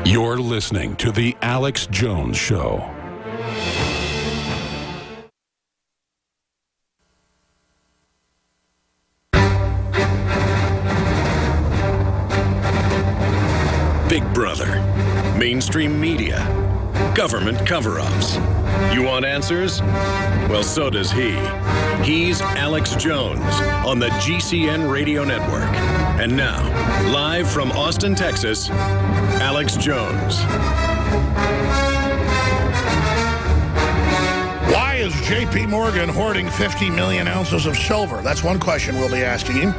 You're listening to The Alex Jones Show. Big Brother, mainstream media, government cover-ups. You want answers? Well, so does he. He's Alex Jones on the GCN Radio Network. And now, live from Austin, Texas, Alex Jones. Why is J.P. Morgan hoarding 50 million ounces of silver? That's one question we'll be asking him.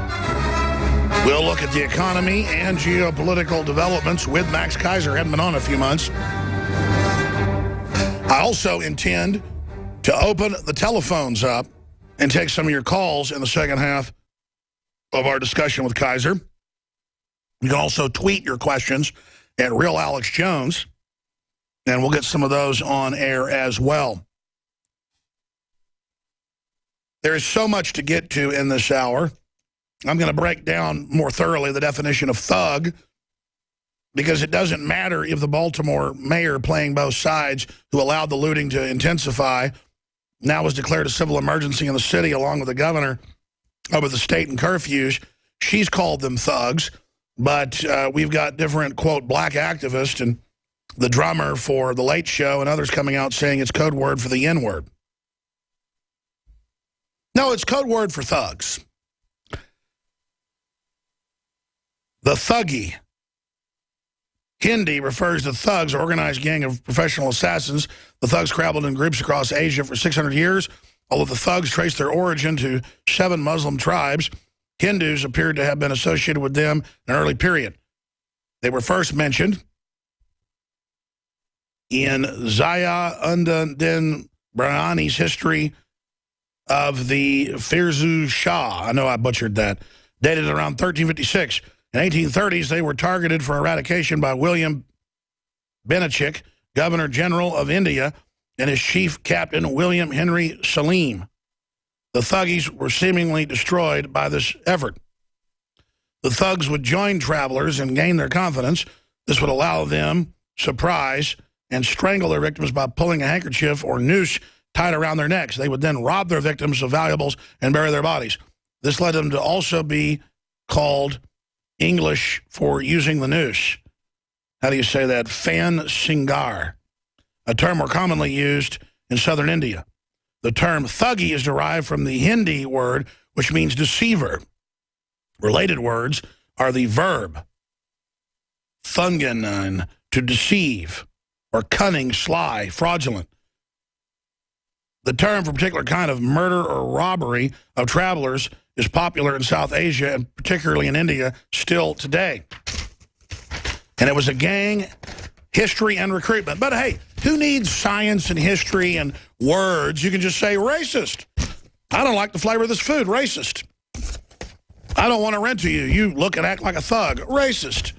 We'll look at the economy and geopolitical developments with Max Keiser. Hadn't been on a few months. I also intend to open the telephones up and take some of your calls in the second half of our discussion with Keiser. You can also tweet your questions at Real Alex Jones, and we'll get some of those on air as well. There is so much to get to in this hour. I'm going to break down more thoroughly the definition of thug, because it doesn't matter if the Baltimore mayor playing both sides, who allowed the looting to intensify, now has declared a civil emergency in the city along with the governor over the state and curfews. She's called them thugs, but we've got different, quote, black activists and the drummer for The Late Show and others coming out saying it's code word for the N-word. No, it's code word for thugs. The thuggy. Hindi refers to thugs, an organized gang of professional assassins. The thugs traveled in groups across Asia for 600 years. Although the thugs trace their origin to 7 Muslim tribes, Hindus appeared to have been associated with them in an early period. They were first mentioned in Zaya Undan Brahani's history of the Firzu Shah. I know I butchered that. Dated around 1356. In the 1830s, they were targeted for eradication by William Benechik, Governor General of India, and his chief captain, William Henry Salim. The thuggies were seemingly destroyed by this effort. The thugs would join travelers and gain their confidence. This would allow them surprise and strangle their victims by pulling a handkerchief or noose tied around their necks. They would then rob their victims of valuables and bury their bodies. This led them to also be called English for using the noose. How do you say that? Fan singar, a term more commonly used in southern India. The term thuggy is derived from the Hindi word, which means deceiver. Related words are the verb thunganan, to deceive, or cunning, sly, fraudulent. The term for a particular kind of murder or robbery of travelers is popular in South Asia, and particularly in India, still today. And it was a gang, history, and recruitment. But hey, who needs science and history and words? You can just say racist. I don't like the flavor of this food. Racist. I don't want to rent to you. You look and act like a thug. Racist.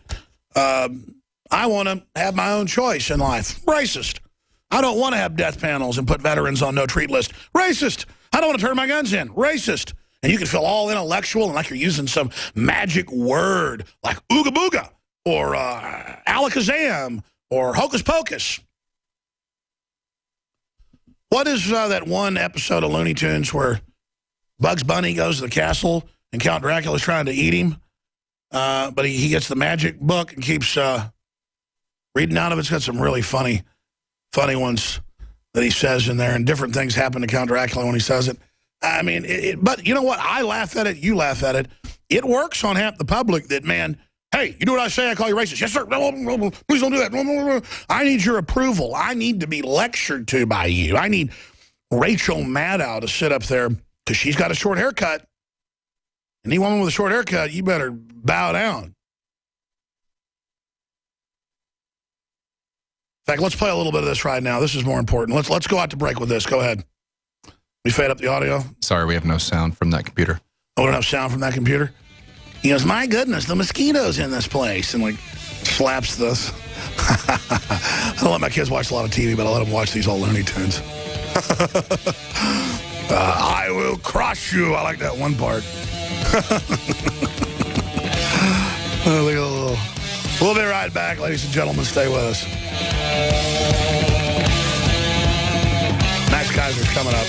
I want to have my own choice in life. Racist. I don't want to have death panels and put veterans on no-treat list. Racist. I don't want to turn my guns in. Racist. And you can feel all intellectual and like you're using some magic word like ooga booga or alakazam or hocus pocus. What is that one episode of Looney Tunes where Bugs Bunny goes to the castle and Count Dracula's trying to eat him? But he gets the magic book and keeps reading out of it. It's got some really funny ones that he says in there, and different things happen to Count Dracula when he says it. I mean, but you know what? I laugh at it. You laugh at it. It works on half the public that, man, hey, you do what I say, I call you racist. Yes, sir. Please don't do that. I need your approval. I need to be lectured to by you. I need Rachel Maddow to sit up there because she's got a short haircut. Any woman with a short haircut, you better bow down. In fact, let's play a little bit of this right now. This is more important. Let's go out to break with this. Go ahead. We fade up the audio. Sorry, we have no sound from that computer. Oh, we don't have sound from that computer? He goes, my goodness, the mosquitoes in this place. And, like, slaps this. I don't let my kids watch a lot of TV, but I let them watch these old Looney Tunes. I will crush you. I like that one part. Look at a We'll be right back, ladies and gentlemen. Stay with us. Max Kaiser's coming up.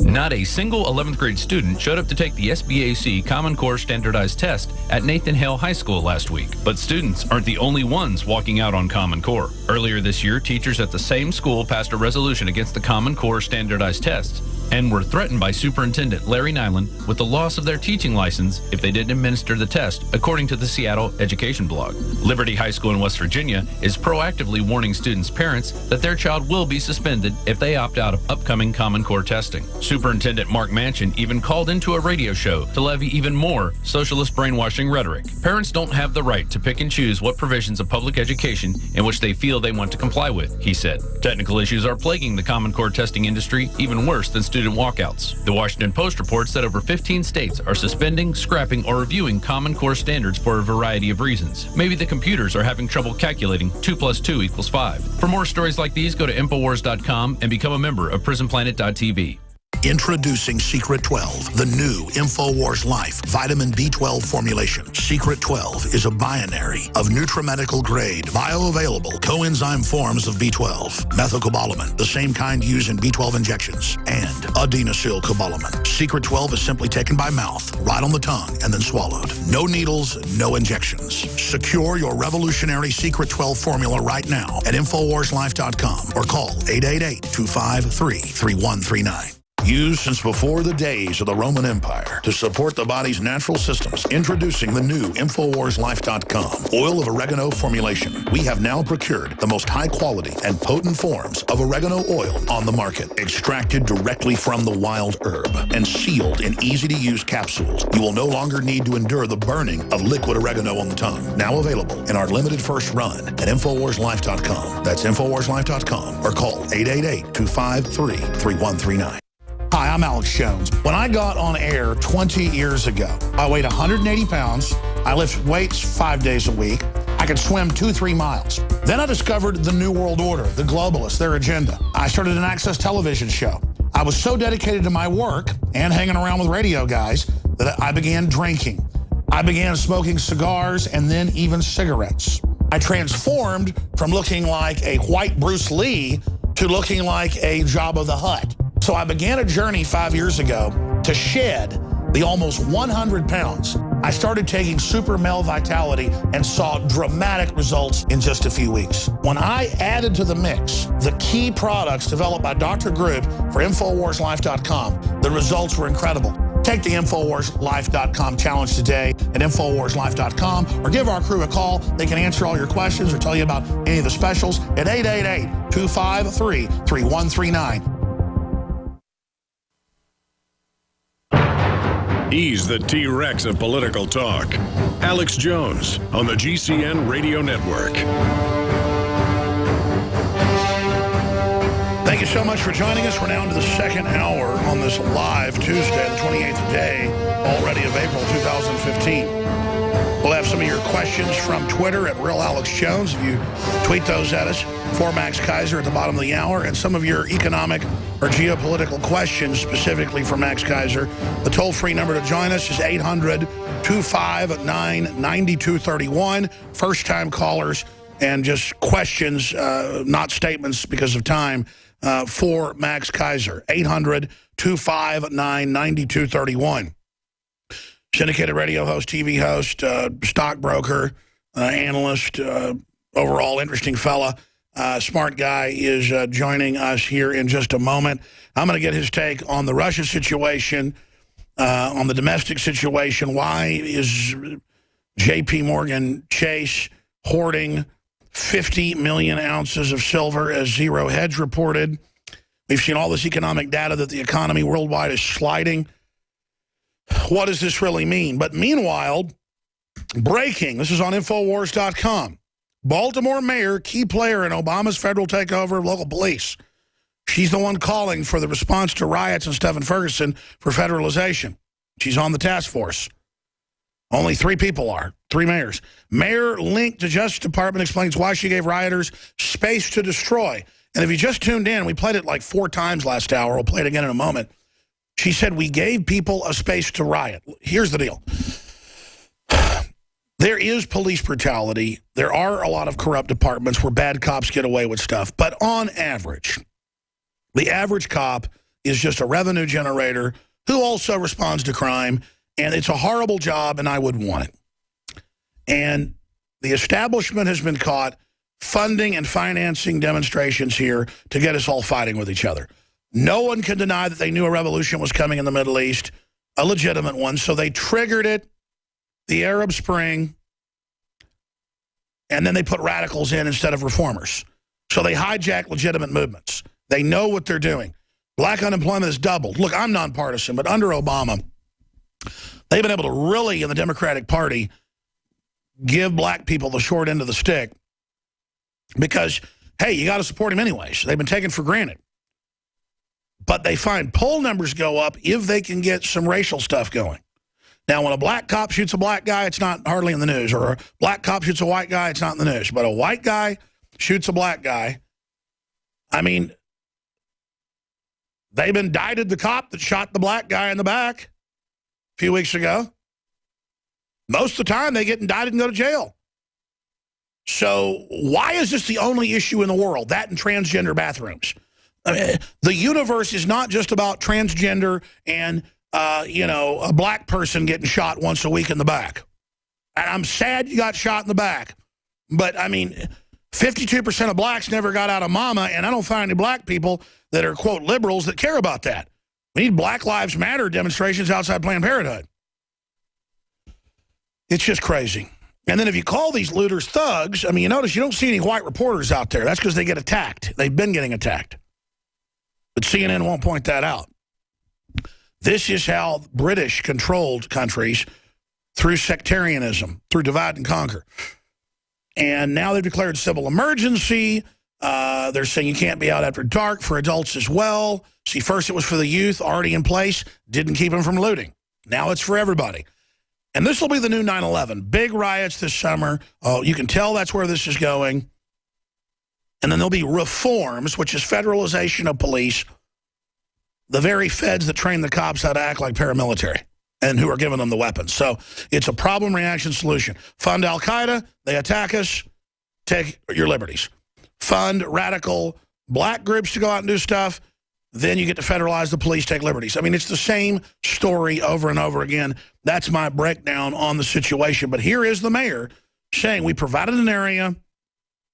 Not a single 11th grade student showed up to take the SBAC Common Core Standardized Test at Nathan Hale High School last week. But students aren't the only ones walking out on Common Core. Earlier this year, teachers at the same school passed a resolution against the Common Core Standardized Tests and were threatened by Superintendent Larry Nyland with the loss of their teaching license if they didn't administer the test, according to the Seattle Education blog. Liberty High School in West Virginia is proactively warning students' parents that their child will be suspended if they opt out of upcoming Common Core testing. Superintendent Mark Manchin even called into a radio show to levy even more socialist brainwashing rhetoric. Parents don't have the right to pick and choose what provisions of public education in which they feel they want to comply with, he said. Technical issues are plaguing the Common Core testing industry even worse than student walkouts. The Washington Post reports that over 15 states are suspending, scrapping, or reviewing Common Core standards for a variety of reasons. Maybe the computers are having trouble calculating 2 + 2 = 5. For more stories like these, go to Infowars.com and become a member of PrisonPlanet.tv. Introducing Secret 12, the new InfoWars Life vitamin B12 formulation. Secret 12 is a binary of nutramedical grade, bioavailable coenzyme forms of B12, methylcobalamin, the same kind used in B12 injections, and adenosylcobalamin. Secret 12 is simply taken by mouth, right on the tongue, and then swallowed. No needles, no injections. Secure your revolutionary Secret 12 formula right now at InfoWarsLife.com or call 888-253-3139. Used since before the days of the Roman Empire to support the body's natural systems. Introducing the new InfoWarsLife.com oil of oregano formulation. We have now procured the most high quality and potent forms of oregano oil on the market. Extracted directly from the wild herb and sealed in easy-to-use capsules. You will no longer need to endure the burning of liquid oregano on the tongue. Now available in our limited first run at InfoWarsLife.com. That's InfoWarsLife.com or call 888-253-3139. Hi, I'm Alex Jones. When I got on air 20 years ago, I weighed 180 pounds. I lift weights 5 days a week. I could swim 2-3 miles. Then I discovered the New World Order, the globalists, their agenda. I started an Access television show. I was so dedicated to my work and hanging around with radio guys that I began drinking. I began smoking cigars and then even cigarettes. I transformed from looking like a white Bruce Lee to looking like a Jabba the Hutt. So I began a journey 5 years ago to shed the almost 100 pounds. I started taking Super Male Vitality and saw dramatic results in just a few weeks. When I added to the mix the key products developed by Dr. Group for InfoWarsLife.com, the results were incredible. Take the InfoWarsLife.com challenge today at InfoWarsLife.com or give our crew a call. They can answer all your questions or tell you about any of the specials at 888-253-3139. He's the T-Rex of political talk. Alex Jones on the GCN Radio Network. Thank you so much for joining us. We're now into the second hour on this live Tuesday, the 28th day already of April 2015. We'll have some of your questions from Twitter at Real Alex Jones. If you tweet those at us, for Max Kaiser at the bottom of the hour, and some of your economic or geopolitical questions specifically for Max Kaiser. The toll-free number to join us is 800-259-9231. First-time callers and just questions, not statements because of time, for Max Kaiser. 800-259-9231. Syndicated radio host, TV host, stockbroker, analyst, overall interesting fella. Smart guy is joining us here in just a moment. I'm going to get his take on the Russia situation, on the domestic situation. Why is J.P. Morgan Chase hoarding 50 million ounces of silver, as Zero Hedge reported? We've seen all this economic data that the economy worldwide is sliding. What does this really mean? But meanwhile, breaking, this is on Infowars.com. Baltimore mayor, key player in Obama's federal takeover of local police. She's the one calling for the response to riots in Stephen Ferguson for federalization. She's on the task force. Only 3 people are, 3 mayors. Mayor linked to Justice Department explains why she gave rioters space to destroy. And if you just tuned in, we played it like 4 times last hour. We'll play it again in a moment. She said we gave people a space to riot. Here's the deal. there is police brutality. There are a lot of corrupt departments where bad cops get away with stuff. But on average, the average cop is just a revenue generator who also responds to crime. And it's a horrible job, and I would want it. And the establishment has been caught funding and financing demonstrations here to get us all fighting with each other. No one can deny that they knew a revolution was coming in the Middle East, a legitimate one. So they triggered it, the Arab Spring, and then they put radicals in instead of reformers. So they hijack legitimate movements. They know what they're doing. Black unemployment has doubled. Look, I'm nonpartisan, but under Obama, they've been able to really, in the Democratic Party, give black people the short end of the stick because, hey, you got to support him anyways. They've been taken for granted. But they find poll numbers go up if they can get some racial stuff going. Now, when a black cop shoots a black guy, it's not hardly in the news. Or a black cop shoots a white guy, it's not in the news. But a white guy shoots a black guy. I mean, they've indicted the cop that shot the black guy in the back a few weeks ago. Most of the time, they get indicted and go to jail. So why is this the only issue in the world? That and transgender bathrooms. I mean, the universe is not just about transgender and, you know, a black person getting shot once a week in the back. And I'm sad you got shot in the back. But, I mean, 52% of blacks never got out of mama, and I don't find any black people that are, quote, liberals that care about that. We need Black Lives Matter demonstrations outside Planned Parenthood. It's just crazy. And then if you call these looters thugs, I mean, you notice you don't see any white reporters out there. That's because they get attacked. They've been getting attacked. But CNN won't point that out. This is how British controlled countries through sectarianism, through divide and conquer. And now they've declared civil emergency. They're saying you can't be out after dark for adults as well. See, first it was for the youth already in place, didn't keep them from looting. Now it's for everybody. And this will be the new 9/11. Big riots this summer. Oh, you can tell that's where this is going. And then there'll be reforms, which is federalization of police, the very feds that train the cops how to act like paramilitary and who are giving them the weapons. So it's a problem, reaction, solution. Fund al-Qaeda, they attack us, take your liberties. Fund radical black groups to go out and do stuff, then you get to federalize the police, take liberties. I mean, it's the same story over and over again. That's my breakdown on the situation. But here is the mayor saying we provided an area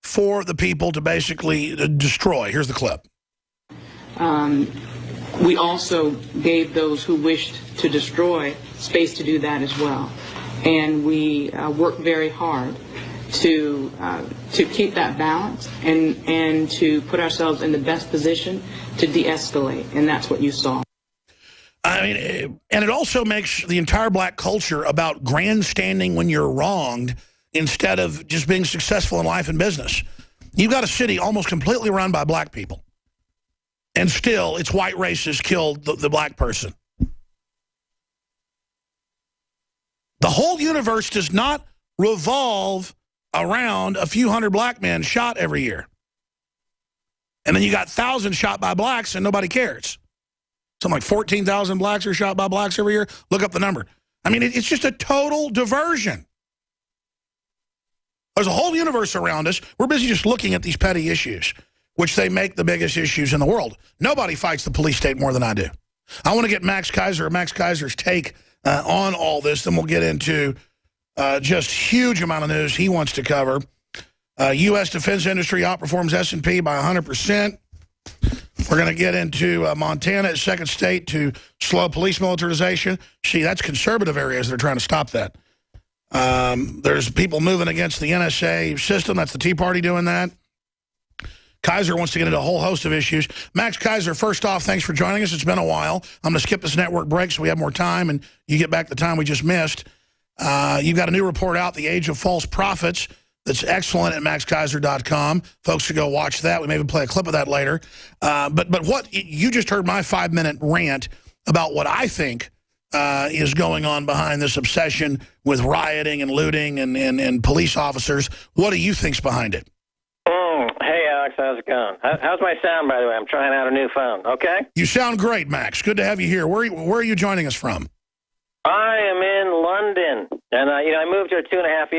for the people to basically destroy. Here's the clip. We also gave those who wished to destroy space to do that as well. And we worked very hard to keep that balance and to put ourselves in the best position to de-escalate. And that's what you saw. I mean, and it also makes the entire black culture about grandstanding when you're wronged instead of just being successful in life and business. You've got a city almost completely run by black people. And still, it's white racists killed the black person. The whole universe does not revolve around a few hundred black men shot every year. And then you got thousands shot by blacks and nobody cares. Something like 14,000 blacks are shot by blacks every year. Look up the number. I mean, it's just a total diversion. There's a whole universe around us. We're busy just looking at these petty issues, which they make the biggest issues in the world. Nobody fights the police state more than I do. I want to get Max Kaiser's take on all this. Then we'll get into just huge amount of news he wants to cover. U.S. defense industry outperforms S&P by 100%. We're going to get into Montana as second state to slow police militarization. See, that's conservative areas that are trying to stop that. There's people moving against the NSA system. That's the Tea Party doing that. Kaiser wants to get into a whole host of issues. Max Kaiser, first off, thanks for joining us. It's been a while. I'm going to skip this network break so we have more time, and you get back the time we just missed. You've got a new report out, The Age of False Prophets, that's excellent at maxkaiser.com. Folks should go watch that. We may even play a clip of that later. But what you just heard my 5-minute rant about what I think is going on behind this obsession with rioting and looting and police officers. What do you think's behind it? Hey, Alex, how's it going? How's my sound, by the way? I'm trying out a new phone, okay? You sound great, Max. Good to have you here. Where are you joining us from? I am in London, and I moved here 2.5 years